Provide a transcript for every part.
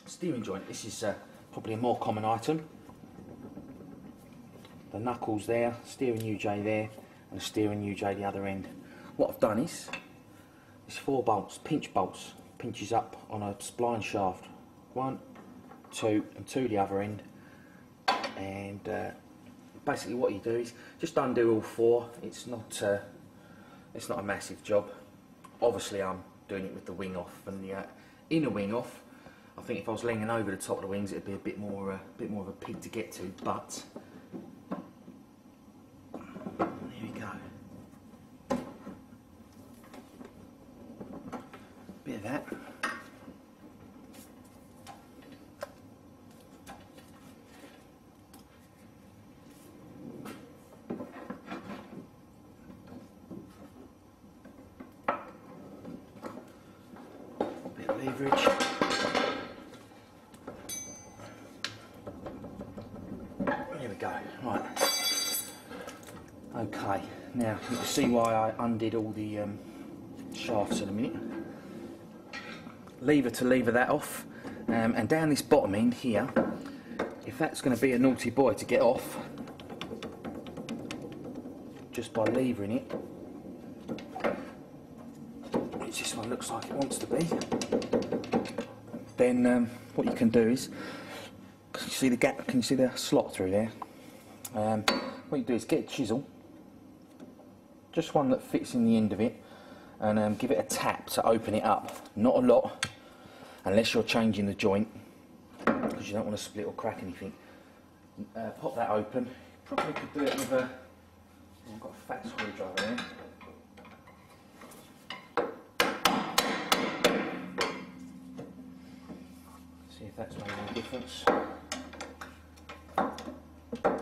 steering joint. This is probably a more common item. The knuckles there, steering UJ there, and the steering UJ the other end. What I've done is 4 bolts, pinch bolts, pinches up on a spline shaft. 1, 2, and 2 the other end. And basically what you do is just undo all 4. It's not a massive job. Obviously I'm doing it with the wing off and the inner wing off. I think if I was leaning over the top of the wings, it'd be a bit more of a pig to get to. But there we go. Bit of that. Bit of leverage. There we go. Right. Okay. Now you can see why I undid all the shafts in a minute. Lever to lever that off, and down this bottom end here, if that's going to be a naughty boy to get off just by levering it, which this one looks like it wants to be, then what you can do is, can you see the gap? Can you see the slot through there? What you do is get a chisel, just one that fits in the end of it, and give it a tap to open it up. Not a lot, unless you're changing the joint, because you don't want to split or crack anything. Pop that open. You probably could do it with a... I've got a fat screwdriver there. See if that's making any difference.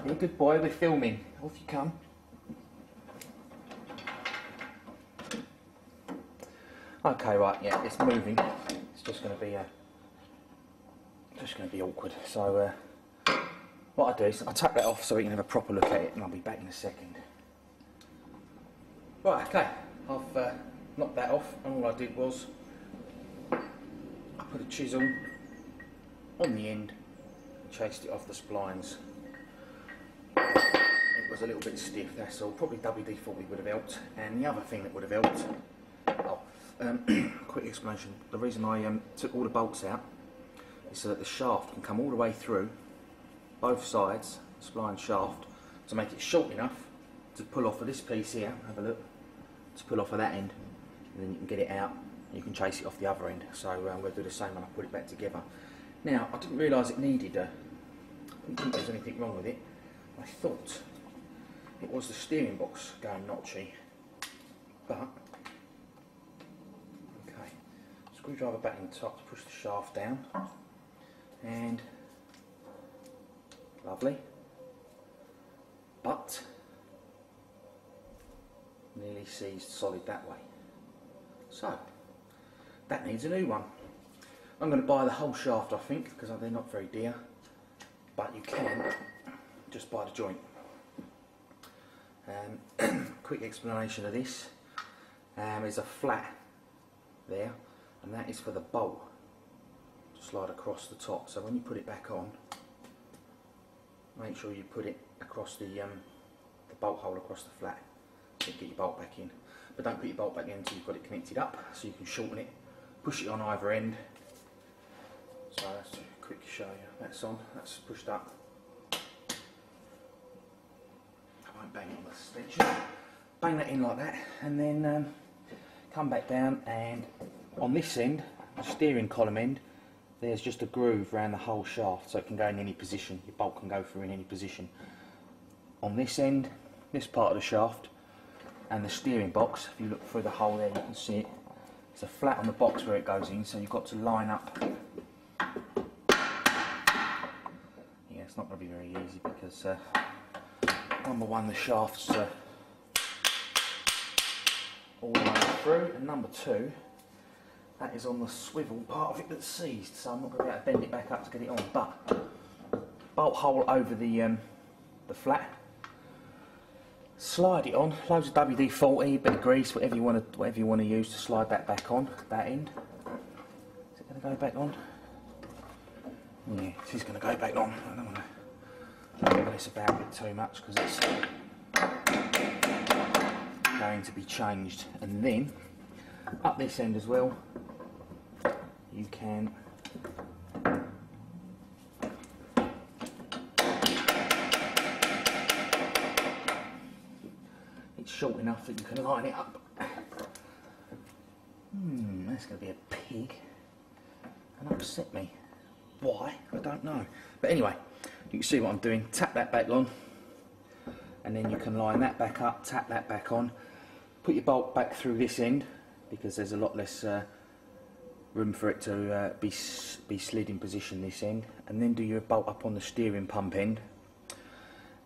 Be a good boy, we're filming. Off you come. Okay, right, yeah, it's moving. It's just going to be awkward. So what I do is I tap that off so we can have a proper look at it, and I'll be back in a second. Right, okay, I've knocked that off, and all I did was I put a chisel on the end and chased it off the splines. It was a little bit stiff, that's all. Probably WD-40 would have helped, and the other thing that would have helped, quick explanation. The reason I took all the bolts out is so that the shaft can come all the way through both sides, spline shaft, to make it short enough to pull off of this piece here. Have a look. To pull off of that end, and then you can get it out. And you can chase it off the other end. So I'm going to do the same when I put it back together. Now I didn't realise it needed. I didn't think there was anything wrong with it. I thought it was the steering box going notchy, but. Screwdriver back in the top to push the shaft down, and lovely, but nearly seized solid that way. So that needs a new one. I'm going to buy the whole shaft, I think, because they're not very dear, but you can just buy the joint. Quick explanation of this. There's a flat there, and that is for the bolt to slide across the top. So when you put it back on, make sure you put it across the bolt hole across the flat to get your bolt back in. But don't put your bolt back in until you've got it connected up, so you can shorten it, push it on either end. So let's quick show you. That's on, that's pushed up. I won't bang it on the extension. Bang that in like that, and then come back down, and on this end, the steering column end, there's just a groove around the whole shaft, so it can go in any position. Your bolt can go through in any position. On this end, this part of the shaft, and the steering box, if you look through the hole there, you can see it. There's a flat on the box where it goes in, so you've got to line up. Yeah, it's not going to be very easy because number one, the shaft's all the way through, and number two, that is on the swivel part of it that's seized, so I'm not going to be able to bend it back up to get it on. But bolt hole over the flat, slide it on, loads of WD-40, bit of grease, whatever you want to use to slide that back on that end. Is it going to go back on? Yeah, this is going to go back on. I don't want to mess about with it too much because it's going to be changed. And then up this end as well, you can it's short enough that you can line it up. That's going to be a pig and upset me. Why? I don't know. But anyway, you can see what I'm doing. Tap that back on, and then you can line that back up, tap that back on, put your bolt back through this end because there's a lot less room for it to be slid in position this end, and then do your bolt up on the steering pump end,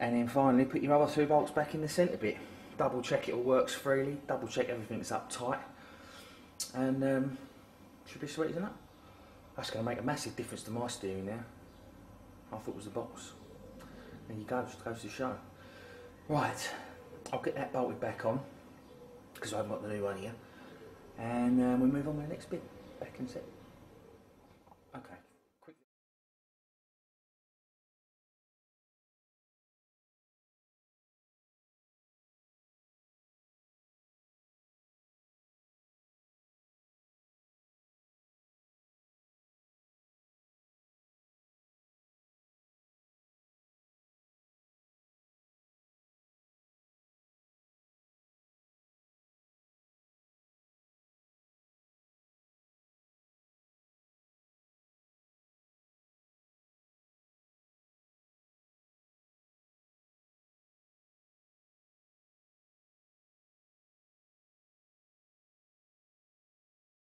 and then finally put your other two bolts back in the centre bit. Double check it all works freely, double check everything's up tight, and should be sweet, isn't it? That's going to make a massive difference to my steering now. I thought it was the box. There you go, just goes to show. Right, I'll get that bolted back on because I haven't got the new one here, and we'll move on with the next bit. Back in a sec.